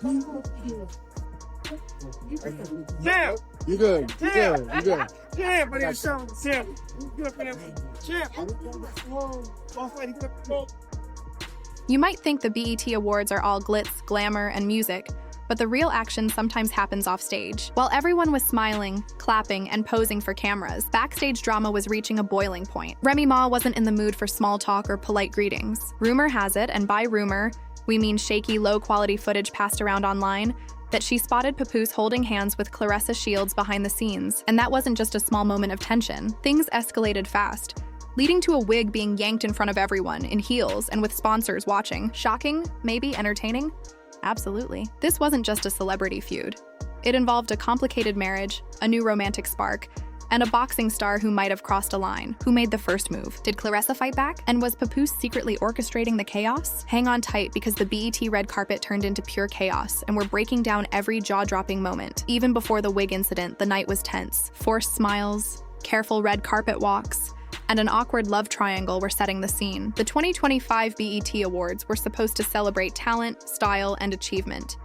Champ! You good. You good. You good. Champ! I need to show him. Champ! You good for them? Champ! You might think the BET Awards are all glitz, glamour, and music, but the real action sometimes happens offstage. While everyone was smiling, clapping, and posing for cameras, backstage drama was reaching a boiling point. Remy Ma wasn't in the mood for small talk or polite greetings. Rumor has it, and by rumor, we mean shaky, low-quality footage passed around online, that she spotted Papoose holding hands with Claressa Shields behind the scenes. And that wasn't just a small moment of tension. Things escalated fast, leading to a wig being yanked in front of everyone, in heels, and with sponsors watching. Shocking? Maybe entertaining? Absolutely. This wasn't just a celebrity feud. It involved a complicated marriage, a new romantic spark, and a boxing star who might have crossed a line. Who made the first move? Did Claressa fight back? And was Papoose secretly orchestrating the chaos? Hang on tight, because the BET red carpet turned into pure chaos, and we're breaking down every jaw-dropping moment. Even before the wig incident, the night was tense. Forced smiles, careful red carpet walks, and an awkward love triangle were setting the scene. The 2025 BET Awards were supposed to celebrate talent, style, and achievement.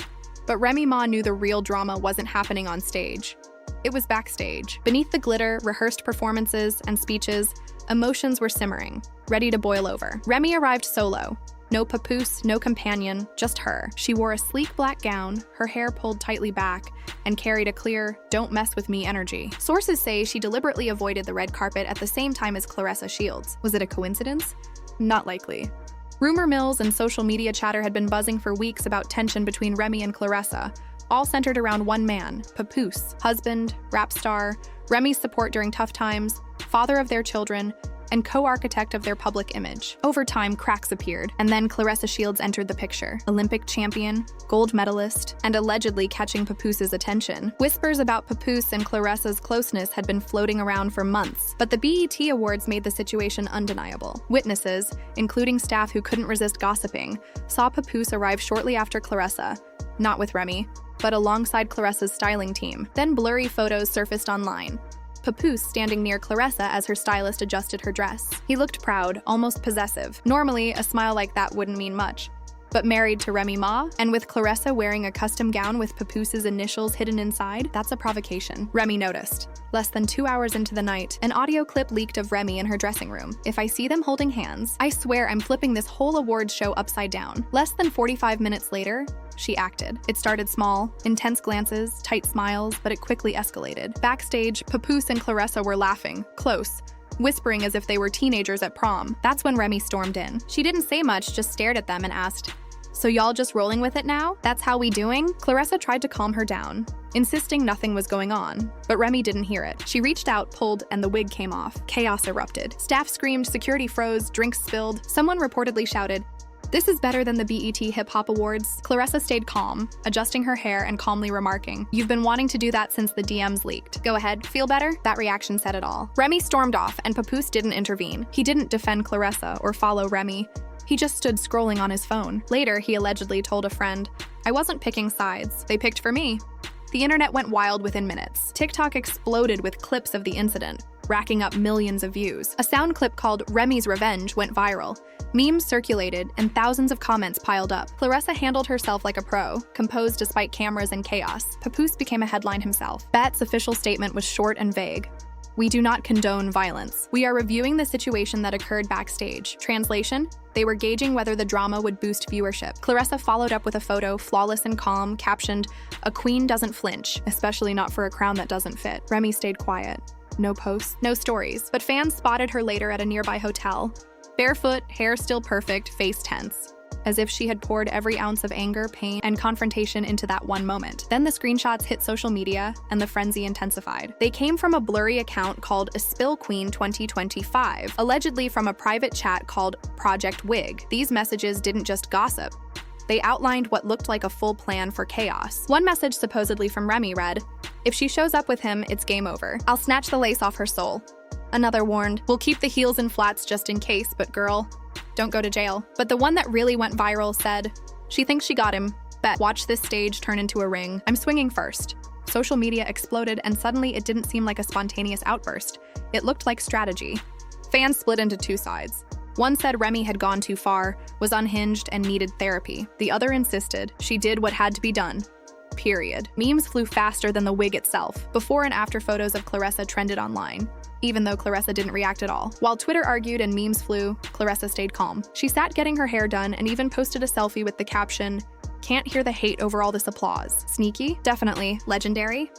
But Remy Ma knew the real drama wasn't happening on stage. It was backstage. Beneath the glitter, rehearsed performances, and speeches, emotions were simmering, ready to boil over. Remy arrived solo. No Papoose, no companion, just her. She wore a sleek black gown, her hair pulled tightly back, and carried a clear, "don't mess with me" energy. Sources say she deliberately avoided the red carpet at the same time as Claressa Shields. Was it a coincidence? Not likely. Rumor mills and social media chatter had been buzzing for weeks about tension between Remy and Claressa, all centered around one man, Papoose, husband, rap star, Remy's support during tough times, father of their children, and co-architect of their public image. Over time, cracks appeared, and then Claressa Shields entered the picture. Olympic champion, gold medalist, and allegedly catching Papoose's attention. Whispers about Papoose and Claressa's closeness had been floating around for months, but the BET Awards made the situation undeniable. Witnesses, including staff who couldn't resist gossiping, saw Papoose arrive shortly after Claressa, not with Remy, but alongside Claressa's styling team. Then blurry photos surfaced online. Papoose standing near Claressa as her stylist adjusted her dress. He looked proud, almost possessive. Normally, a smile like that wouldn't mean much. But married to Remy Ma, and with Claressa wearing a custom gown with Papoose's initials hidden inside, that's a provocation. Remy noticed. Less than 2 hours into the night, an audio clip leaked of Remy in her dressing room. "If I see them holding hands, I swear I'm flipping this whole awards show upside down." Less than 45 minutes later, she acted. It started small, intense glances, tight smiles, but it quickly escalated. Backstage, Papoose and Claressa were laughing, close, whispering as if they were teenagers at prom. That's when Remy stormed in. She didn't say much, just stared at them and asked, "So y'all just rolling with it now? That's how we doing?" Claressa tried to calm her down, insisting nothing was going on, but Remy didn't hear it. She reached out, pulled, and the wig came off. Chaos erupted. Staff screamed, security froze, drinks spilled. Someone reportedly shouted, "This is better than the BET Hip Hop Awards." Claressa stayed calm, adjusting her hair and calmly remarking, "You've been wanting to do that since the DMs leaked. Go ahead, feel better?" That reaction said it all. Remy stormed off, and Papoose didn't intervene. He didn't defend Claressa or follow Remy. He just stood scrolling on his phone. Later, he allegedly told a friend, "I wasn't picking sides. They picked for me." The internet went wild within minutes. TikTok exploded with clips of the incident, racking up millions of views. A sound clip called "Remy's Revenge" went viral. Memes circulated, and thousands of comments piled up. Claressa handled herself like a pro, composed despite cameras and chaos. Papoose became a headline himself. BET's official statement was short and vague. "We do not condone violence. We are reviewing the situation that occurred backstage." Translation: they were gauging whether the drama would boost viewership. Claressa followed up with a photo, flawless and calm, captioned, "A queen doesn't flinch, especially not for a crown that doesn't fit." Remy stayed quiet. No posts, no stories, but fans spotted her later at a nearby hotel. Barefoot, hair still perfect, face tense, as if she had poured every ounce of anger, pain, and confrontation into that one moment. Then the screenshots hit social media, and the frenzy intensified. They came from a blurry account called A Spill Queen 2025, allegedly from a private chat called Project Wig. These messages didn't just gossip. They outlined what looked like a full plan for chaos. One message supposedly from Remy read, "If she shows up with him, it's game over. I'll snatch the lace off her soul." Another warned, "We'll keep the heels and flats just in case, but girl, don't go to jail." But the one that really went viral said, "She thinks she got him. Bet. Watch this stage turn into a ring. I'm swinging first." Social media exploded, and suddenly it didn't seem like a spontaneous outburst. It looked like strategy. Fans split into two sides. One said Remy had gone too far, was unhinged, and needed therapy. The other insisted she did what had to be done. Period. Memes flew faster than the wig itself. Before and after photos of Claressa trended online, even though Claressa didn't react at all. While Twitter argued and memes flew, Claressa stayed calm. She sat getting her hair done and even posted a selfie with the caption, "Can't hear the hate over all this applause." Sneaky? Definitely. Legendary?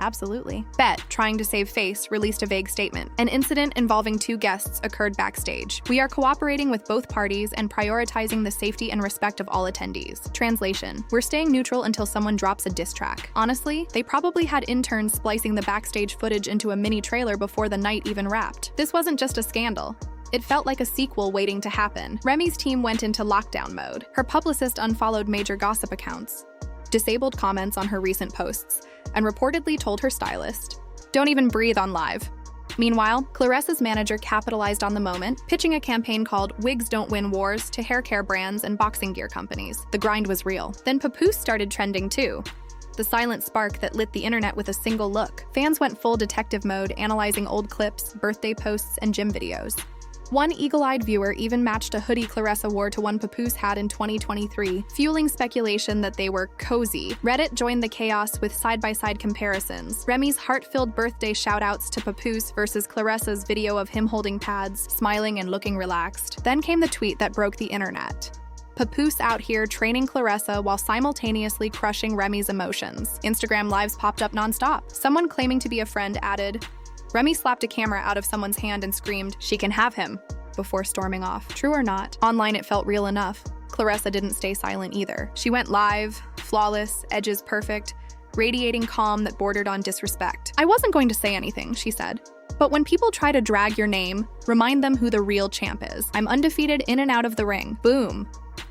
Absolutely. Bet, trying to save face, released a vague statement. An incident involving 2 guests occurred backstage. We are cooperating with both parties and prioritizing the safety and respect of all attendees. Translation: we're staying neutral until someone drops a diss track. Honestly, they probably had interns splicing the backstage footage into a mini trailer before the night even wrapped. This wasn't just a scandal. It felt like a sequel waiting to happen. Remy's team went into lockdown mode. Her publicist unfollowed major gossip accounts, disabled comments on her recent posts, and reportedly told her stylist, "Don't even breathe on live." Meanwhile, Claressa's manager capitalized on the moment, pitching a campaign called "Wigs Don't Win Wars" to hair care brands and boxing gear companies. The grind was real. Then Papoose started trending too, the silent spark that lit the internet with a single look. Fans went full detective mode, analyzing old clips, birthday posts, and gym videos. One eagle-eyed viewer even matched a hoodie Claressa wore to one Papoose had in 2023, fueling speculation that they were cozy. Reddit joined the chaos with side-by-side comparisons. Remy's heart-filled birthday shout-outs to Papoose versus Claressa's video of him holding pads, smiling and looking relaxed. Then came the tweet that broke the internet. Papoose out here training Claressa while simultaneously crushing Remy's emotions. Instagram lives popped up nonstop. Someone claiming to be a friend added, "Remy slapped a camera out of someone's hand and screamed, 'She can have him,' before storming off." True or not, online it felt real enough. Claressa didn't stay silent either. She went live, flawless, edges perfect, radiating calm that bordered on disrespect. "I wasn't going to say anything," she said. "But when people try to drag your name, remind them who the real champ is. I'm undefeated in and out of the ring." Boom.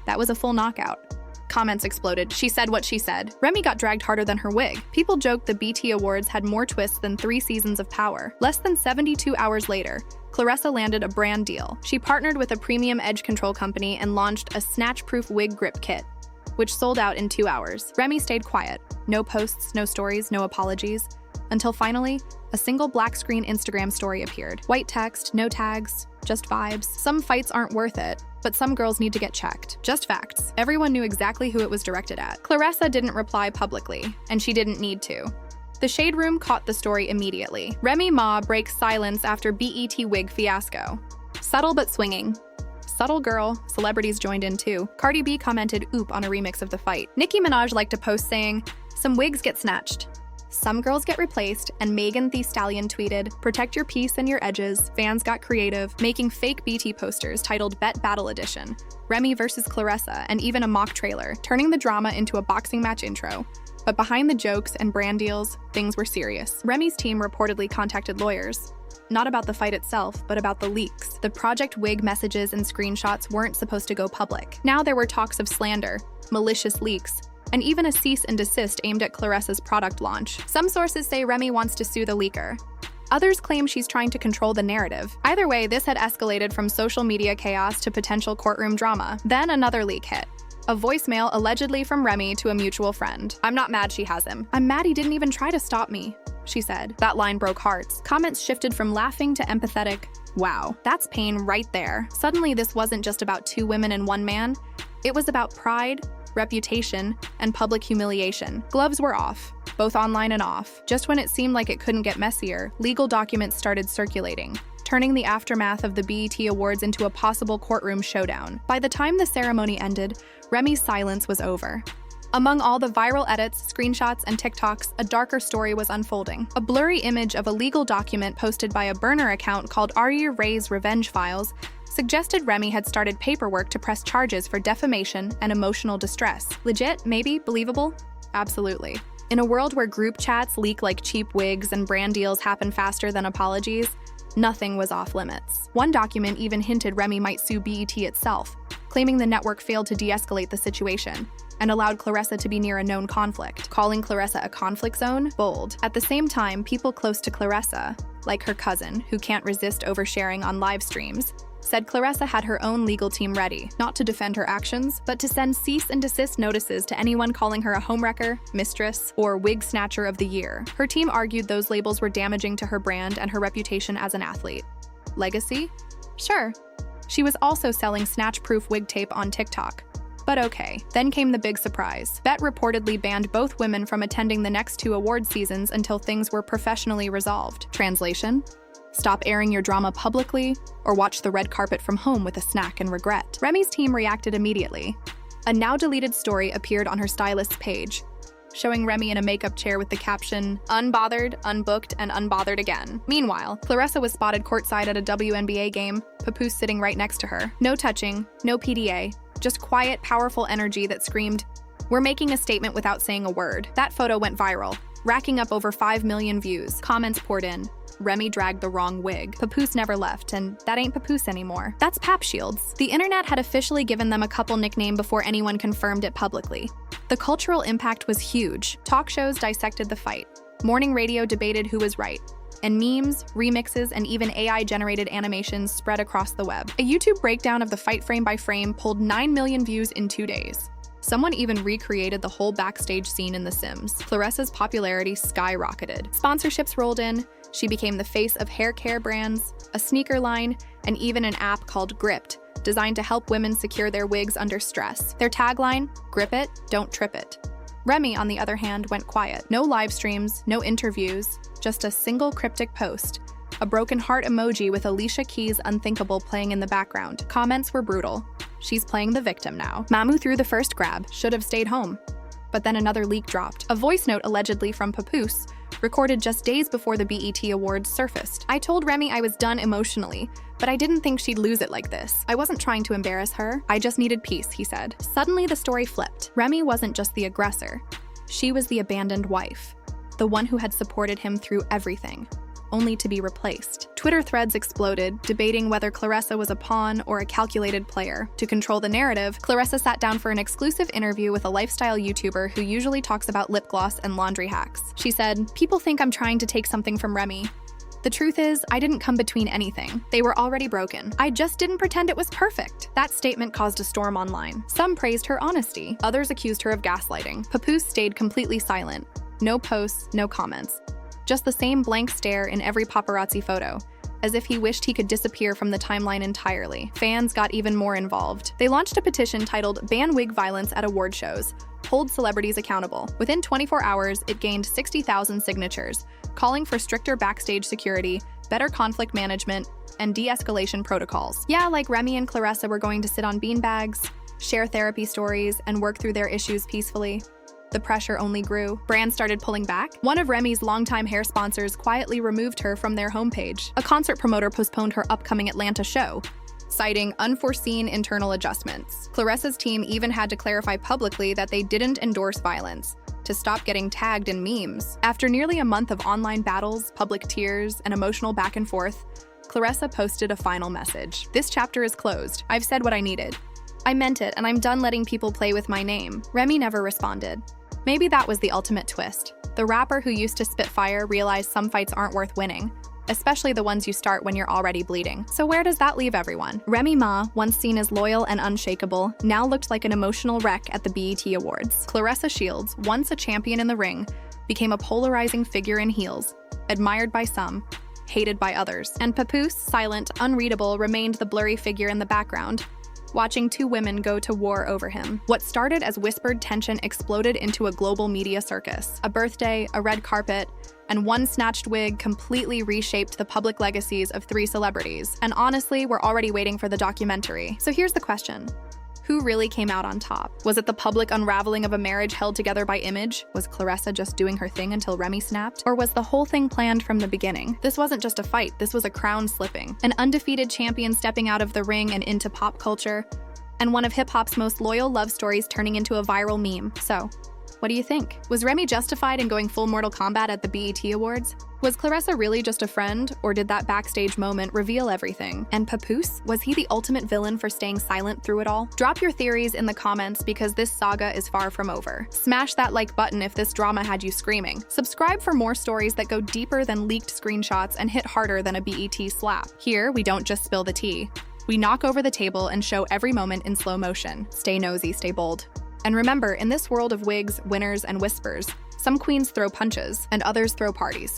That was a full knockout. Comments exploded. She said what she said. Remy got dragged harder than her wig. People joked the BT Awards had more twists than 3 seasons of Power. Less than 72 hours later, Claressa landed a brand deal. She partnered with a premium edge control company and launched a snatch-proof wig grip kit, which sold out in 2 hours. Remy stayed quiet. No posts, no stories, no apologies. Until finally, a single black screen Instagram story appeared. White text, no tags, just vibes. "Some fights aren't worth it, but some girls need to get checked." Just facts. Everyone knew exactly who it was directed at. Claressa didn't reply publicly, and she didn't need to. The Shade Room caught the story immediately. Remy Ma breaks silence after BET wig fiasco. Subtle but swinging. Subtle girl, celebrities joined in too. Cardi B commented "oop" on a remix of the fight. Nicki Minaj liked a post saying, "Some wigs get snatched. Some girls get replaced," and Megan Thee Stallion tweeted, "Protect your peace and your edges." Fans got creative, making fake BT posters titled Bet Battle Edition, Remy versus Claressa, and even a mock trailer, turning the drama into a boxing match intro. But behind the jokes and brand deals, things were serious. Remy's team reportedly contacted lawyers. Not about the fight itself, but about the leaks. The Project Wig messages and screenshots weren't supposed to go public. Now there were talks of slander, malicious leaks, and even a cease and desist aimed at Claressa's product launch. Some sources say Remy wants to sue the leaker. Others claim she's trying to control the narrative. Either way, this had escalated from social media chaos to potential courtroom drama. Then another leak hit. A voicemail allegedly from Remy to a mutual friend. "I'm not mad she has him. I'm mad he didn't even try to stop me," she said. That line broke hearts. Comments shifted from laughing to empathetic. Wow, that's pain right there. Suddenly this wasn't just about 2 women and 1 man. It was about pride, reputation, and public humiliation. Gloves were off, both online and off. Just when it seemed like it couldn't get messier, legal documents started circulating, turning the aftermath of the BET Awards into a possible courtroom showdown. By the time the ceremony ended, Remy's silence was over. Among all the viral edits, screenshots, and TikToks, a darker story was unfolding. A blurry image of a legal document posted by a burner account called Aria Ray's Revenge Files suggested Remy had started paperwork to press charges for defamation and emotional distress. Legit? Maybe? Believable? Absolutely. In a world where group chats leak like cheap wigs and brand deals happen faster than apologies, nothing was off limits. One document even hinted Remy might sue BET itself, claiming the network failed to de-escalate the situation and allowed Claressa to be near a known conflict. Calling Claressa a conflict zone? Bold. At the same time, people close to Claressa, like her cousin, who can't resist oversharing on live streams, said Claressa had her own legal team ready, not to defend her actions, but to send cease and desist notices to anyone calling her a homewrecker, mistress, or wig snatcher of the year. Her team argued those labels were damaging to her brand and her reputation as an athlete. Legacy? Sure. She was also selling snatch-proof wig tape on TikTok. But okay, then came the big surprise. Bet reportedly banned both women from attending the next 2 award seasons until things were professionally resolved. Translation? Stop airing your drama publicly, or watch the red carpet from home with a snack and regret. Remy's team reacted immediately. A now-deleted story appeared on her stylist's page, showing Remy in a makeup chair with the caption, "Unbothered, unbooked, and unbothered again." Meanwhile, Claressa was spotted courtside at a WNBA game, Papoose sitting right next to her. No touching, no PDA, just quiet, powerful energy that screamed, "We're making a statement without saying a word." That photo went viral, racking up over 5 million views. Comments poured in. Remy dragged the wrong wig. Papoose never left, and that ain't Papoose anymore. That's Pap Shields. The internet had officially given them a couple nickname before anyone confirmed it publicly. The cultural impact was huge. Talk shows dissected the fight. Morning radio debated who was right. And memes, remixes, and even AI-generated animations spread across the web. A YouTube breakdown of the fight frame by frame pulled 9 million views in 2 days. Someone even recreated the whole backstage scene in The Sims. Claressa's popularity skyrocketed. Sponsorships rolled in. She became the face of hair care brands, a sneaker line, and even an app called Gripped, designed to help women secure their wigs under stress. Their tagline, "Grip it, don't trip it." Remy, on the other hand, went quiet. No live streams, no interviews, just a single cryptic post. A broken heart emoji with Alicia Keys' Unthinkable playing in the background. Comments were brutal. She's playing the victim now. Mamu threw the first grab, should have stayed home. But then another leak dropped. A voice note allegedly from Papoose, recorded just days before the BET Awards surfaced. "I told Remy I was done emotionally, but I didn't think she'd lose it like this. I wasn't trying to embarrass her. I just needed peace," he said. Suddenly the story flipped. Remy wasn't just the aggressor. She was the abandoned wife, the one who had supported him through everything, only to be replaced. Twitter threads exploded, debating whether Claressa was a pawn or a calculated player. To control the narrative, Claressa sat down for an exclusive interview with a lifestyle YouTuber who usually talks about lip gloss and laundry hacks. She said, "People think I'm trying to take something from Remy. The truth is, I didn't come between anything. They were already broken. I just didn't pretend it was perfect." That statement caused a storm online. Some praised her honesty. Others accused her of gaslighting. Papoose stayed completely silent. No posts, no comments. Just the same blank stare in every paparazzi photo, as if he wished he could disappear from the timeline entirely. Fans got even more involved. They launched a petition titled "Ban Wig Violence at Award Shows. Hold Celebrities Accountable." Within 24 hours, it gained 60,000 signatures, calling for stricter backstage security, better conflict management, and de-escalation protocols. Yeah, like Remy and Claressa were going to sit on beanbags, share therapy stories, and work through their issues peacefully. The pressure only grew. Brands started pulling back. One of Remy's longtime hair sponsors quietly removed her from their homepage. A concert promoter postponed her upcoming Atlanta show, citing unforeseen internal adjustments. Claressa's team even had to clarify publicly that they didn't endorse violence, to stop getting tagged in memes. After nearly a month of online battles, public tears, and emotional back and forth, Claressa posted a final message. "This chapter is closed. I've said what I needed. I meant it, and I'm done letting people play with my name." Remy never responded. Maybe that was the ultimate twist. The rapper who used to spit fire realized some fights aren't worth winning, especially the ones you start when you're already bleeding. So where does that leave everyone? Remy Ma, once seen as loyal and unshakable, now looked like an emotional wreck at the BET Awards. Claressa Shields, once a champion in the ring, became a polarizing figure in heels, admired by some, hated by others. And Papoose, silent, unreadable, remained the blurry figure in the background, watching 2 women go to war over him. What started as whispered tension exploded into a global media circus. A birthday, a red carpet, and one snatched wig completely reshaped the public legacies of 3 celebrities. And honestly, we're already waiting for the documentary. So here's the question. Who really came out on top? Was it the public unraveling of a marriage held together by image? Was Claressa just doing her thing until Remy snapped? Or was the whole thing planned from the beginning? This wasn't just a fight, this was a crown slipping. An undefeated champion stepping out of the ring and into pop culture, and one of hip-hop's most loyal love stories turning into a viral meme. So, what do you think? Was Remy justified in going full Mortal Kombat at the BET Awards? Was Claressa really just a friend, or did that backstage moment reveal everything? And Papoose? Was he the ultimate villain for staying silent through it all? Drop your theories in the comments because this saga is far from over. Smash that like button if this drama had you screaming. Subscribe for more stories that go deeper than leaked screenshots and hit harder than a BET slap. Here, we don't just spill the tea. We knock over the table and show every moment in slow motion. Stay nosy, stay bold. And remember, in this world of wigs, winners, and whispers, some queens throw punches and others throw parties.